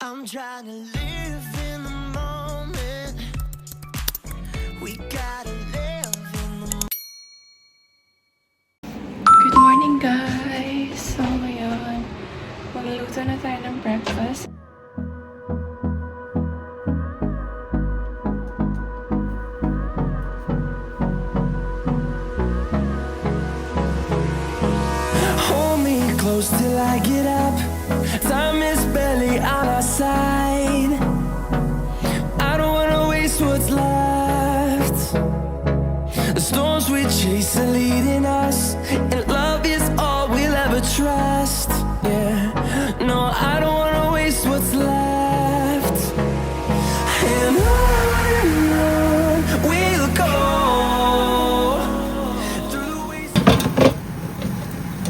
I'm trying to live in the moment. We gotta live in the moment. Good morning, guys! So, ngayon, magluluto na tayo ng breakfast. Hold me close till I get up. Time is barely on our side. I don't wanna waste what's left. The storms we chase are leading us, and love is all we'll ever trust. Yeah, no, I don't wanna waste what's left. And on we'll go through the waste.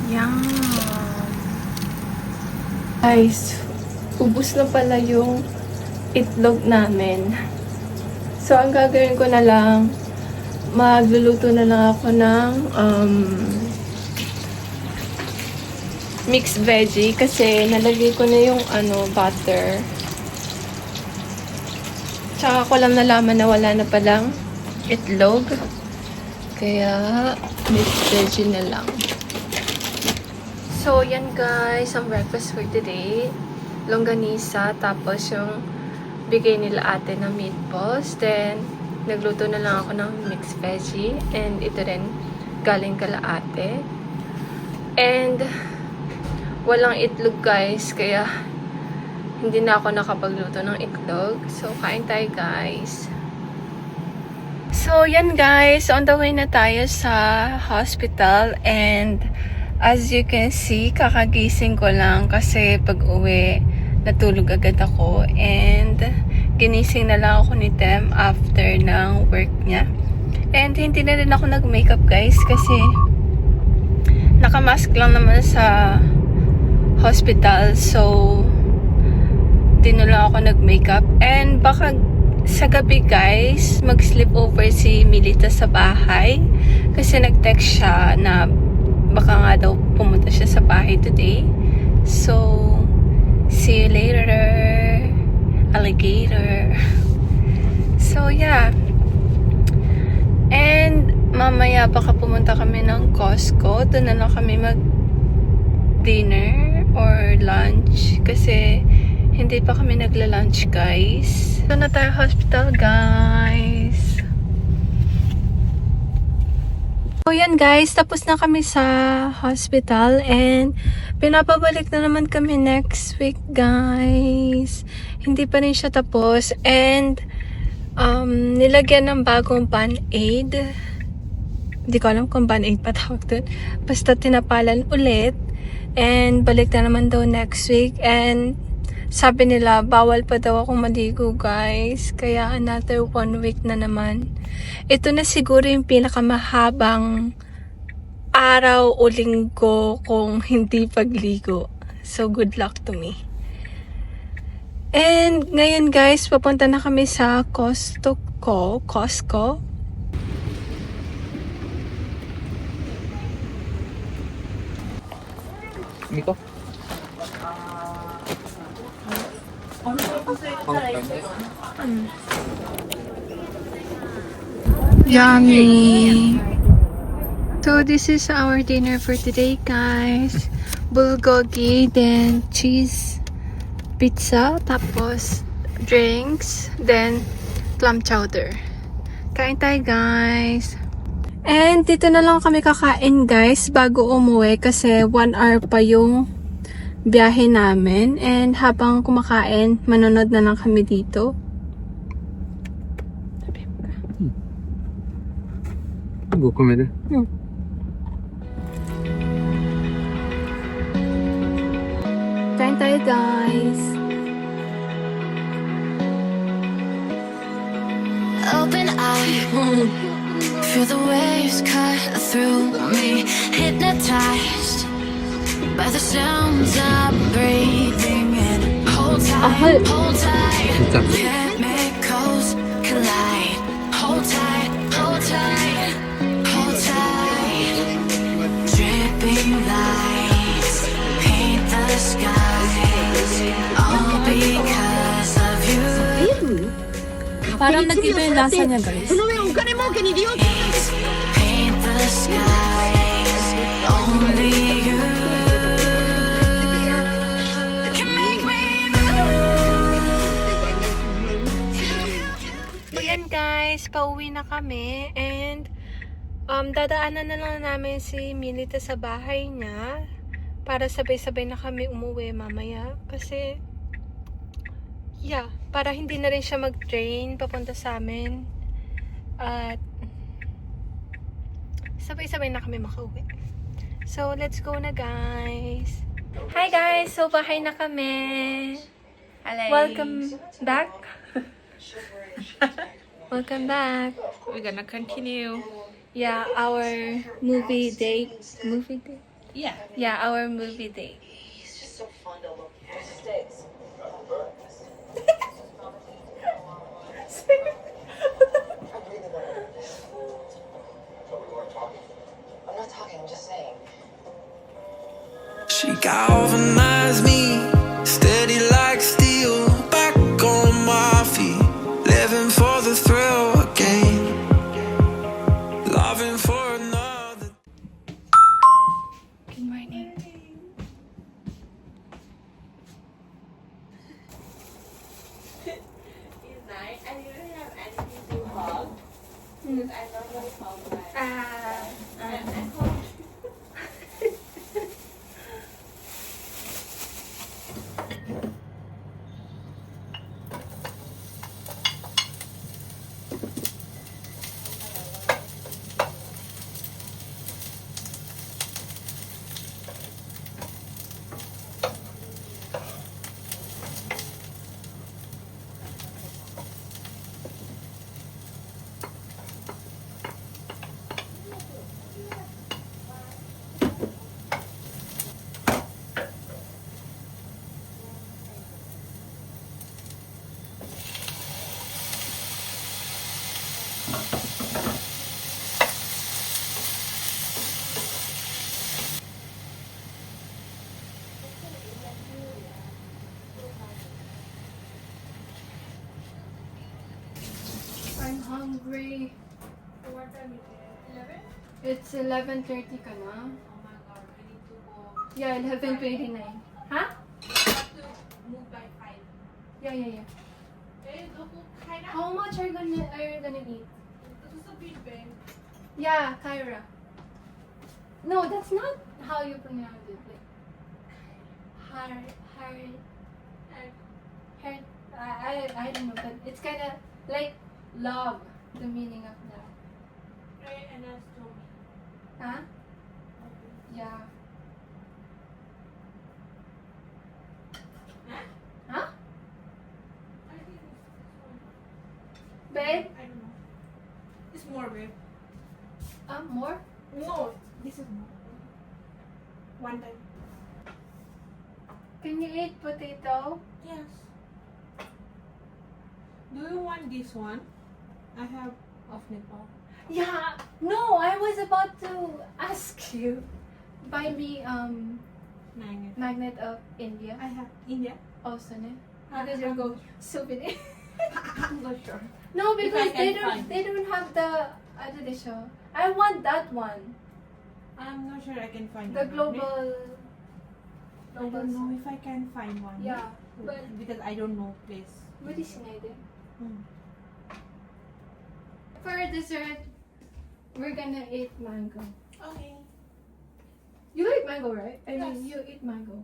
Yan! Guys, ubus na pala yung itlog namin. So, ang gagawin ko na lang, magluluto na lang ako ng mixed veggie kasi nalagay ko na yung butter. Tsaka ko lang nalaman na wala na palang itlog. Kaya, mixed veggie na lang. So, yan guys, ang breakfast for today. Longganisa, tapos yung bigay nila ate na meatballs. Then, nagluto na lang ako ng mixed veggie. And ito rin, galing kala ate. And, walang itlog guys, kaya hindi na ako nakapagluto ng itlog. So, kain tayo guys. So, yan guys, on the way na tayo sa hospital. And, as you can see, kakagising ko lang kasi pag uwi, natulog agad ako. And, ginising na lang ako ni Tem after ng work niya. And, hindi na rin ako nag-makeup guys kasi nakamask lang naman sa hospital. So, di na lang ako nag-makeup. And, baka sa gabi guys, mag-sleep over si Milita sa bahay. Kasi nag-text siya na baka nga daw pumunta siya sa bahay today. So, see you later, alligator. So, yeah. And, mamaya baka pumunta kami ng Costco. Doon na lang kami mag-dinner or lunch. Kasi, hindi pa kami nagla-lunch, guys. Doon na tayo hospital, guys. So, yan guys, tapos na kami sa hospital and pinapabalik na naman kami next week guys. Hindi pa rin siya tapos and nilagyan ng bagong band-aid. Hindi ko alam kung band-aid pa tawag doon. Basta tinapalan ulit and balik na naman daw next week and sabi nila bawal pa daw akong maligo guys. Kaya another 1 week na naman. Ito na siguro yung pinakamahabang araw o linggo kung hindi pagligo. So, good luck to me. And, ngayon guys, papunta na kami sa Costco. Niko? Yummy! So, this is our dinner for today, guys. Bulgogi, then cheese pizza, tapos drinks, then clam chowder. Kain tayo, guys! And dito na lang kami kakain, guys, bago umuwi kasi 1 hour pa yung biyahe namin. And habang kumakain, manonood na lang kami dito. Gukomede. Kain tayo, guys. Open eye, feel the waves cut through me, hypnotized by the sounds I'm breathing in. Hold tight, hold tight, chemicals collide. Hold tight, hold tight, hold tight. Dripping lights paint the skies, all because Parang nag-iba yung lasa niya, guys. Paint the skies. Only you can make me Ayan guys, pauwi na kami and dadaanan na lang namin si Milita sa bahay niya para sabay-sabay na kami umuwi mamaya kasi para hindi na rin siya mag-train papunta sa amin at sabay-sabay na kami makauwi. So, let's go na guys! Hi guys! So, bahay na kami! Welcome back! Welcome back! We're gonna continue. Yeah, our movie date. Movie date? Yeah. Yeah, our movie date. She galvanized me, steady like steel, back on my feet, living for the thrill again, loving for another. Good morning. I'm hungry. What time is it? 11? It's 11:30 ka na? Oh my god, I need to go. Yeah, 11:29. Huh? I have to move by 5. Yeah. How much are you gonna eat? This is a big bang. Yeah, Kyra. No, that's not how you pronounce it. Like, I don't know, but it's kind of like love, the meaning of that. Pray and ask Tommy. Huh? Yeah. Huh? I think it's this one. Babe? I don't know. It's more, babe. More? No, this is more. One time. Can you eat potato? Yes. Do you want this one? I have of Nepal. Yeah. No, I was about to ask you. Buy me Nine. magnet of India. I have India. Also, ne? Because Because you you go. go souvenir. I'm not sure. No, If because I can find they don't have the other show. I want that one. I'm not sure I can find The one. global. I don't know if I can find one. Yeah, but Because I don't know place. what is it? Hmm. For dessert, we're gonna eat mango. Okay. You like mango, right? I Yes. mean, you eat mango,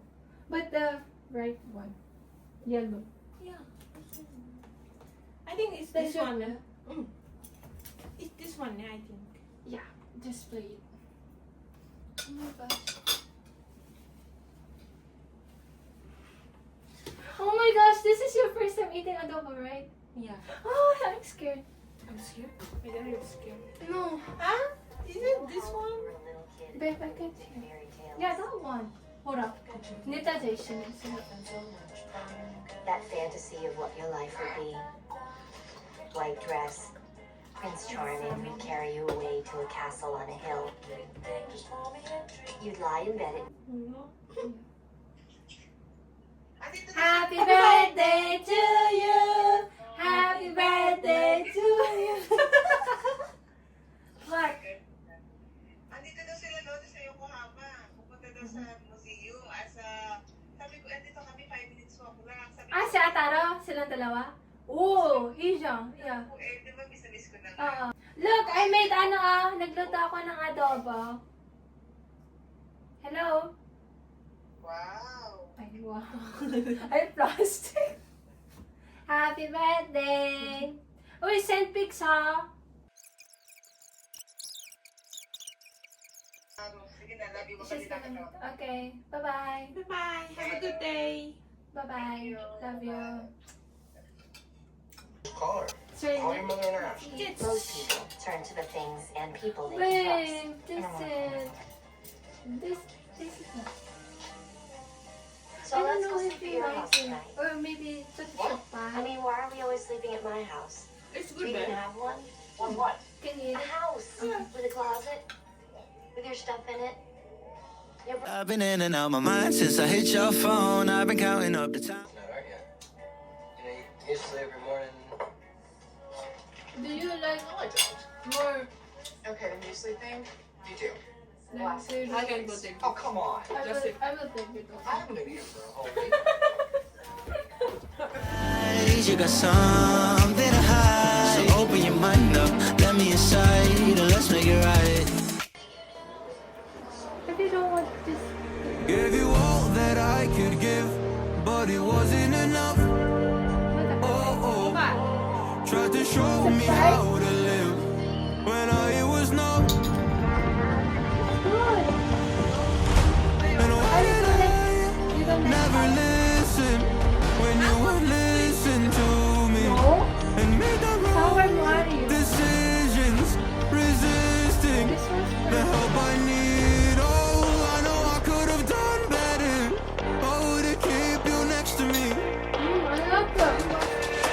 but the right one, yellow. Yeah. I think it's That's this your- one. It's this one, I think. Yeah, just play it. Oh my gosh. Oh my gosh, this is your first time eating adobo, right? Yeah. Oh, I'm scared. I'm scared. I don't know scared. No, Huh? Is it this one? babe, I can't see. Yeah, that one. Hold up. Nita Jason. That fantasy of what your life would be. White dress. Prince Charming would carry you away to a castle on a hill. You'd lie in bed at No. Happy birthday to you. Happy birthday Taro? Silang dalawa? Oo, Hijong. Yeah. Oo. Look, I made nagluto ako ng adobo. Hello? Wow. Ay, wow. Ay, plastic. Happy birthday! Uy, send pics ha! Sige na, love you. She's Mabalita ka gonna... na. Okay, bye-bye. Bye-bye. Have a good day. Bye-bye. Love you. Call her. Sorry. Call your mother and ask. Most people turn to the things and people they Wait, trust. this is not. So I don't let's know go if sleep at you your like house it. tonight. Or maybe it's What? I mean, why are we always sleeping at my house? It's Do you even have one? Or what? Can you? A house with a closet with your stuff in it. I've been in and out my mind since I hit your phone. I've been counting up the time. Not right yet. You know, you used to every morning. Do you like No, I don't. more Okay, the new sleeping? Me too. like serious? I can go take Oh, come on. I will take it off. I'm gonna be here for a whole week. You got something to hide. So open your mind up, let me inside, and let's make it right. If you don't want this, Gave you all that I could give, but it wasn't enough. Oh, oh. Tried to show me how to live when I was numb. good. And why did You don't I never listen when you would listen to me know. and make the Sour wrong Mario. decisions, resisting This was the help I need. Oh, I know I could have done better. Oh, to keep you next to me. I love it.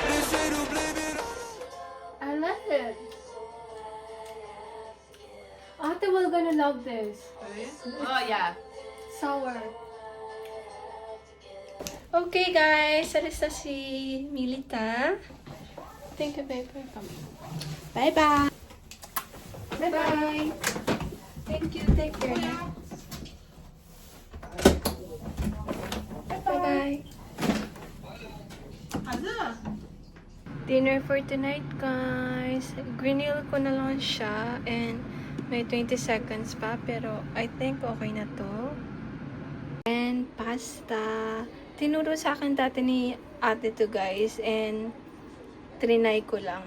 They say to blame it on. I love it. Ate will gonna love this. Oh, yeah. Sour. Okay guys, alis na si Milita. Thank you babe for coming. Bye-bye. Bye-bye. Thank you, take care. Bye-bye. Ano? Dinner for tonight, guys. Grinil ko na lang siya and may 20 seconds pa pero I think okay na to. And pasta. Tinuro sa akin dati ni ate to guys and trinay ko lang.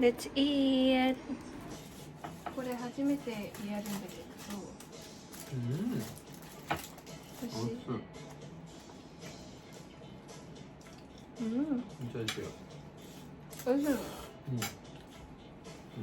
Let's eat! これ初めてやるんだけど、美味しい。うん。 진짜 맛있어요. 美味しいの。 음.